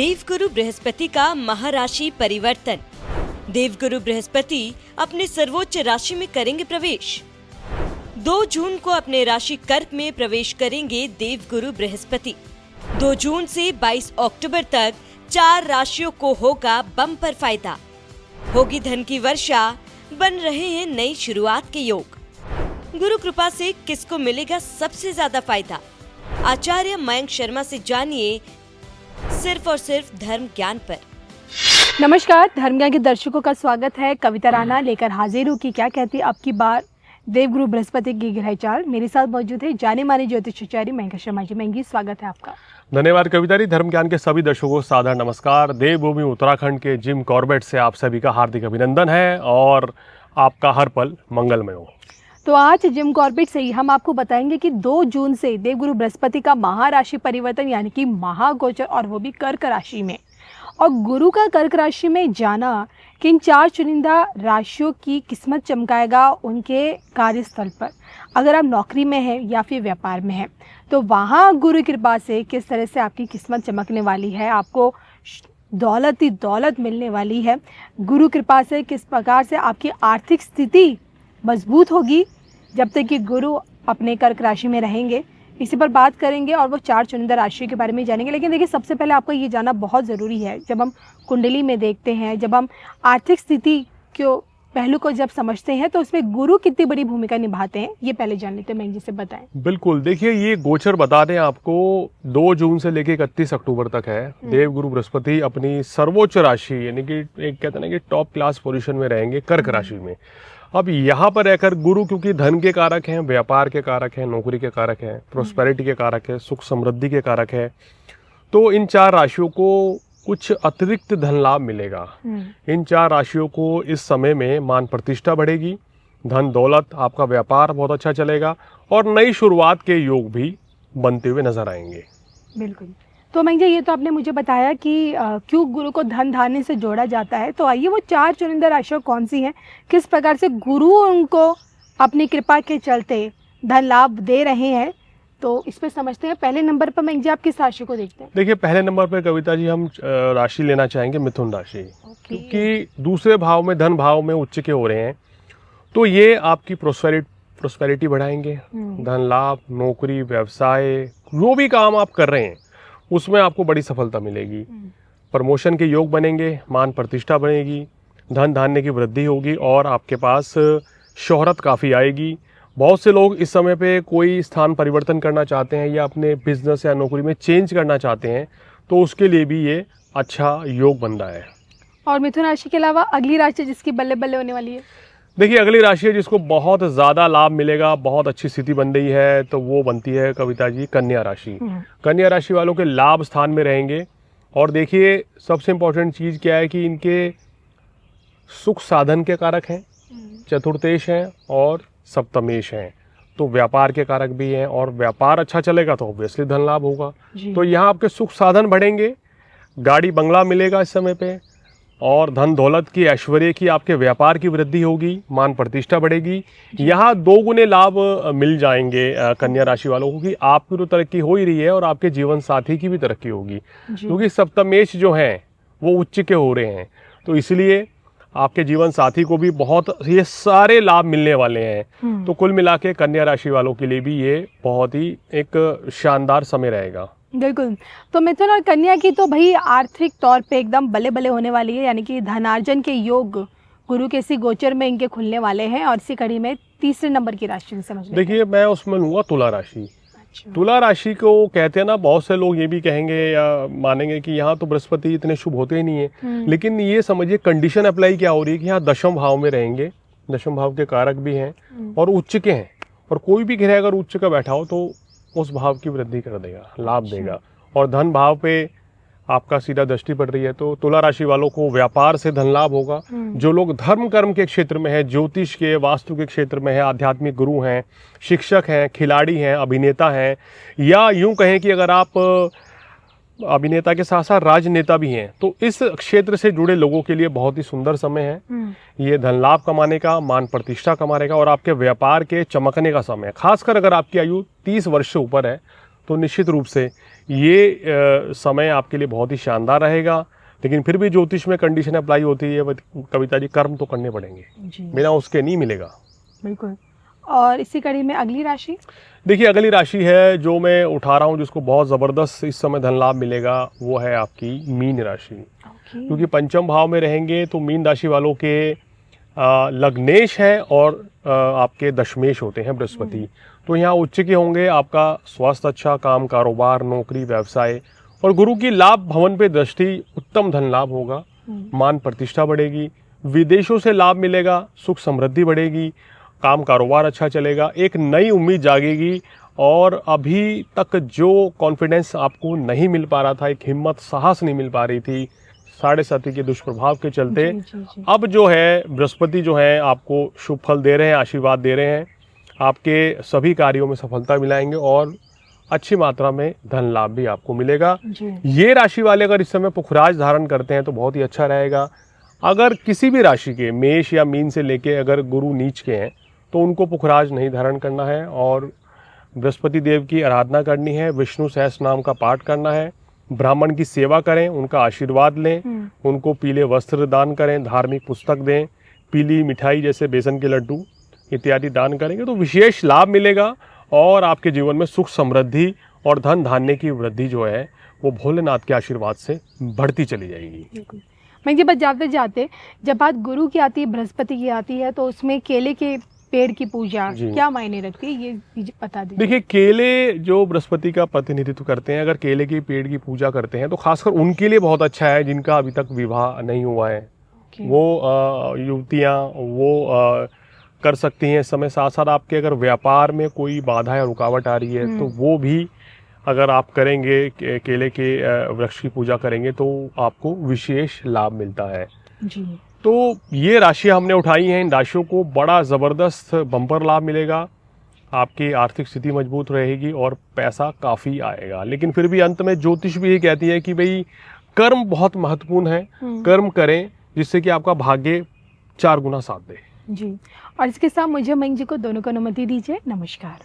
देवगुरु बृहस्पति का महाराशि परिवर्तन। देवगुरु बृहस्पति अपने सर्वोच्च राशि में करेंगे प्रवेश। 2 जून को अपने राशि कर्क में प्रवेश करेंगे देवगुरु बृहस्पति। 2 जून से 22 अक्टूबर तक 4 राशियों को होगा बम्पर फायदा। होगी धन की वर्षा, बन रहे हैं नई शुरुआत के योग। गुरु कृपा से किसको मिलेगा सबसे ज्यादा फायदा? आचार्य मयंक शर्मा से जानिए सिर्फ और सिर्फ धर्म ज्ञान पर। नमस्कार, धर्म ज्ञान के दर्शकों का स्वागत है। कविता राणा लेकर हाजिर हूँ कि क्या कहती है अब की बार देवगुरु बृहस्पति की ग्रह चाल। मेरे साथ मौजूद है जाने माने ज्योतिषाचार्य मयंक शर्मा जी। मयंक जी, स्वागत है आपका। धन्यवाद कविता जी। धर्म ज्ञान के सभी दर्शकों को सादर नमस्कार। देवभूमि उत्तराखंड के जिम कॉर्बेट से आप सभी का हार्दिक अभिनंदन है और आपका हर पल मंगलमय हो। तो आज जिम कॉर्बेट से ही हम आपको बताएंगे कि 2 जून से देवगुरु बृहस्पति का महाराशि परिवर्तन यानी कि महागोचर, और वो भी कर्क राशि में। और गुरु का कर्क राशि में जाना किन 4 चुनिंदा राशियों की किस्मत चमकाएगा उनके कार्यस्थल पर। अगर आप नौकरी में हैं या फिर व्यापार में हैं तो वहाँ गुरु कृपा से किस तरह से आपकी किस्मत चमकने वाली है, आपको दौलत ही दौलत मिलने वाली है। गुरु कृपा से किस प्रकार से आपकी आर्थिक स्थिति मजबूत होगी जब तक कि गुरु अपने कर्क राशि में रहेंगे, इसी पर बात करेंगे और वो 4 चुनिंदा राशियों के बारे में जानेंगे। लेकिन देखिए, सबसे पहले आपको ये जानना बहुत ज़रूरी है, जब हम कुंडली में देखते हैं, जब हम आर्थिक स्थिति को पहलू को जब समझते हैं तो उसमें गुरु कितनी बड़ी भूमिका निभाते हैं, ये पहले जान लेते हैं। मैं जी से बताएं। बिल्कुल, देखिए ये गोचर बता दें आपको 2 जून से लेकर 31 अक्टूबर तक है। देवगुरु बृहस्पति अपनी सर्वोच्च राशि यानी कि एक कहते हैं ना कि टॉप क्लास पोजीशन में रहेंगे कर्क राशि में। अब यहाँ पर रहकर गुरु क्योंकि धन के कारक हैं, व्यापार के कारक हैं, नौकरी के कारक हैं, प्रोस्पेरिटी के कारक है, सुख समृद्धि के कारक है, तो इन 4 राशियों को कुछ अतिरिक्त धन लाभ मिलेगा। इन 4 राशियों को इस समय में मान प्रतिष्ठा बढ़ेगी, धन दौलत, आपका व्यापार बहुत अच्छा चलेगा और नई शुरुआत के योग भी बनते हुए नजर आएंगे। बिल्कुल। तो मैं ये तो आपने मुझे बताया कि क्यों गुरु को धन धान्य से जोड़ा जाता है। तो आइए वो 4 चुनिंदा राशियाँ कौन सी हैं, किस प्रकार से गुरु उनको अपनी कृपा के चलते धन लाभ दे रहे हैं, तो इस पर समझते हैं। पहले नंबर पर मैं आप किस राशि को देखते हैं? देखिए, पहले नंबर पर कविता जी हम राशि लेना चाहेंगे मिथुन राशि, क्योंकि दूसरे भाव में धन भाव में उच्च के हो रहे हैं, तो ये आपकी प्रोस्पेरिटी बढ़ाएंगे। धन लाभ, नौकरी, व्यवसाय, जो भी काम आप कर रहे हैं उसमें आपको बड़ी सफलता मिलेगी। प्रमोशन के योग बनेंगे, मान प्रतिष्ठा बनेगी, धन धान्य की वृद्धि होगी और आपके पास शोहरत काफ़ी आएगी। बहुत से लोग इस समय पे कोई स्थान परिवर्तन करना चाहते हैं या अपने बिजनेस या नौकरी में चेंज करना चाहते हैं, तो उसके लिए भी ये अच्छा योग बन रहा है। और मिथुन राशि के अलावा अगली राशि जिसकी बल्ले बल्ले होने वाली है? देखिए, अगली राशि है जिसको बहुत ज़्यादा लाभ मिलेगा, बहुत अच्छी स्थिति बन रही है, तो वो बनती है कविता जी कन्या राशि। कन्या राशि वालों के लाभ स्थान में रहेंगे। और देखिए, सबसे इम्पोर्टेंट चीज़ क्या है कि इनके सुख साधन के कारक हैं, चतुर्थेश हैं और सप्तमेश हैं, तो व्यापार के कारक भी हैं और व्यापार अच्छा चलेगा तो ऑब्वियसली धन लाभ होगा। तो यहाँ आपके सुख साधन बढ़ेंगे, गाड़ी बंगला मिलेगा इस समय पे, और धन दौलत की, ऐश्वर्य की, आपके व्यापार की वृद्धि होगी, मान प्रतिष्ठा बढ़ेगी। यहाँ 2 गुने लाभ मिल जाएंगे कन्या राशि वालों को कि आपकी तो तरक्की हो ही रही है और आपके जीवन साथी की भी तरक्की होगी, क्योंकि सप्तमेश जो हैं वो उच्च के हो रहे हैं, तो इसलिए आपके जीवन साथी को भी बहुत ये सारे लाभ मिलने वाले हैं। तो कुल मिला के कन्या राशि वालों के लिए भी ये बहुत ही एक शानदार समय रहेगा। बिल्कुल। तो मिथुन और कन्या की तो भाई आर्थिक तौर पे एकदम बल्ले बल्ले होने वाली है, यानी कि धनार्जन के योग गुरु के इसी गोचर में इनके खुलने वाले हैं। और इसी कड़ी में तीसरे नंबर की राशि समझ लेते हैं। देखिए, मैं उसमें लूँगा तुला राशि। तुला राशि को कहते हैं ना, बहुत से लोग ये भी कहेंगे या मानेंगे कि यहाँ तो बृहस्पति इतने शुभ होते ही नहीं है, लेकिन ये समझिए कंडीशन अप्लाई क्या हो रही है कि यहाँ 10वें भाव में रहेंगे, 10वें भाव के कारक भी हैं और उच्च के हैं, और कोई भी ग्रह अगर उच्च का बैठा हो तो उस भाव की वृद्धि कर देगा, लाभ देगा। और धन भाव पे आपका सीधा दृष्टि पड़ रही है, तो तुला राशि वालों को व्यापार से धन लाभ होगा। जो लोग धर्म कर्म के क्षेत्र में है, ज्योतिष के, वास्तु के क्षेत्र में है, आध्यात्मिक गुरु हैं, शिक्षक हैं, खिलाड़ी हैं, अभिनेता हैं, या यूं कहें कि अगर आप अभिनेता के साथ साथ राजनेता भी हैं, तो इस क्षेत्र से जुड़े लोगों के लिए बहुत ही सुंदर समय है। ये धन लाभ कमाने का, मान प्रतिष्ठा कमाने का और आपके व्यापार के चमकने का समय है। खासकर अगर आपकी आयु 30 वर्ष से ऊपर है तो निश्चित रूप से ये समय आपके लिए बहुत ही शानदार रहेगा। लेकिन फिर भी ज्योतिष में कंडीशन अप्लाई होती है कविता जी, कर्म तो करने पड़ेंगे जी बिना उसके नहीं मिलेगा। बिल्कुल। और इसी कड़ी में अगली राशि, देखिए अगली राशि है जो मैं उठा रहा हूँ जिसको बहुत ज़बरदस्त इस समय धन लाभ मिलेगा, वो है आपकी मीन राशि। क्योंकि पंचम भाव में रहेंगे तो मीन राशि वालों के लग्नेश है और आपके दशमेश होते हैं बृहस्पति। तो यहाँ उच्च के होंगे, आपका स्वास्थ्य अच्छा, काम कारोबार नौकरी व्यवसाय, और गुरु की लाभ भवन पे दृष्टि, उत्तम धन लाभ होगा, मान प्रतिष्ठा बढ़ेगी, विदेशों से लाभ मिलेगा, सुख समृद्धि बढ़ेगी, काम कारोबार अच्छा चलेगा, एक नई उम्मीद जागेगी। और अभी तक जो कॉन्फिडेंस आपको नहीं मिल पा रहा था, एक हिम्मत साहस नहीं मिल पा रही थी 7.5 के दुष्प्रभाव के चलते, जी। अब जो है बृहस्पति जो है आपको शुभ फल दे रहे हैं, आशीर्वाद दे रहे हैं, आपके सभी कार्यों में सफलता मिलाएंगे और अच्छी मात्रा में धन लाभ भी आपको मिलेगा। ये राशि वाले अगर इस समय पुखराज धारण करते हैं तो बहुत ही अच्छा रहेगा। अगर किसी भी राशि के मेष या मीन से लेके अगर गुरु नीच के हैं तो उनको पुखराज नहीं धारण करना है और बृहस्पति देव की आराधना करनी है, विष्णु सहस्त्र नाम का पाठ करना है, ब्राह्मण की सेवा करें, उनका आशीर्वाद लें, उनको पीले वस्त्र दान करें, धार्मिक पुस्तक दें, पीली मिठाई जैसे बेसन के लड्डू इत्यादि दान करेंगे तो विशेष लाभ मिलेगा और आपके जीवन में सुख समृद्धि और धन धान्य की वृद्धि जो है वो भोलेनाथ के आशीर्वाद से बढ़ती चली जाएगी। मैं ये बात जाते जाते, जब बात गुरु की आती है, बृहस्पति की आती है, तो उसमें केले के पेड़ की पूजा क्या मायने रखती है, ये भी बता दीजिए। देखिए केले जो बृहस्पति का प्रतिनिधित्व करते हैं, अगर केले के पेड़ की पूजा करते हैं तो खासकर उनके लिए बहुत अच्छा है जिनका अभी तक विवाह नहीं हुआ है। वो युवतियाँ वो कर सकती हैं इस समय। साथ साथ आपके अगर व्यापार में कोई बाधा या रुकावट आ रही है तो वो भी अगर आप करेंगे, केले के वृक्ष की पूजा करेंगे तो आपको विशेष लाभ मिलता है जी। तो ये राशियाँ हमने उठाई हैं, इन राशियों को बड़ा ज़बरदस्त बम्पर लाभ मिलेगा, आपकी आर्थिक स्थिति मजबूत रहेगी और पैसा काफ़ी आएगा। लेकिन फिर भी अंत में ज्योतिष भी ये कहती है कि भाई कर्म बहुत महत्वपूर्ण है, कर्म करें जिससे कि आपका भाग्य 4 गुना साथ दे। जी। और इसके साथ मुझे मयंक जी को दोनों को अनुमति दीजिए। नमस्कार।